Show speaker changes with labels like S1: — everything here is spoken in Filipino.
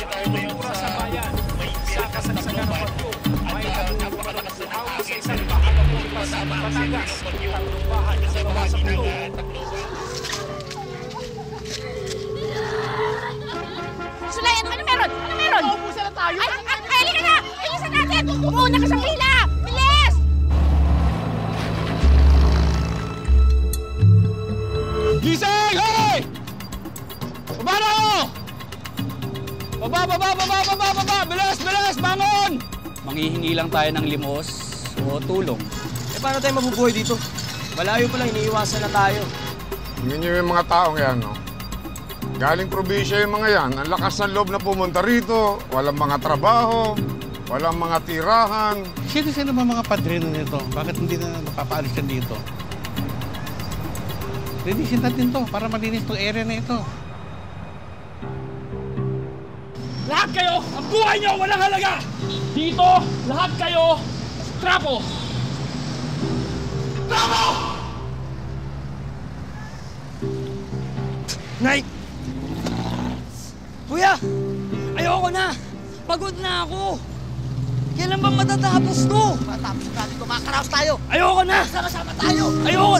S1: tayo ngayon sa bayan. May sa kasagsagan ng bagyo. May napakalakas na tao sa isang bahagi ng Batangas. Tatlong bahay sa baba sa pulo.
S2: Sulayan, ano meron? Ano meron?
S3: Naubusan na tayo!
S2: Ay, halika na! Bilisan natin! Umuuna ka sa pila! Bilis!
S3: Gising! Hoy! Baba na ako! Baba! Bilis! Bangon!
S4: Manghihingi lang tayo ng limos o tulong.
S5: Eh, paano tayo mabubuhay dito? Malayo pa lang, iniiwasan na tayo.
S6: Tingnan niyo yung mga taong yan, no? Galing probinsya yung mga yan. Ang lakas ng loob na pumunta rito. Walang mga trabaho, walang mga tirahan.
S7: Sino ba mga padrino nito? Bakit hindi na napapaalis yan dito? Linisin natin to para malinis itong area na ito.
S3: Lahat kayo, ang buhay niyo walang halaga! Dito, lahat kayo, trapo! Trapo!
S5: Nay! Kuya! Ayoko na! Pagod na ako! Kailan ba matatapos to?
S3: Matapos natin kumakaraos tayo!
S5: Ayoko na!
S3: Sama-sama tayo!
S5: Ayoko!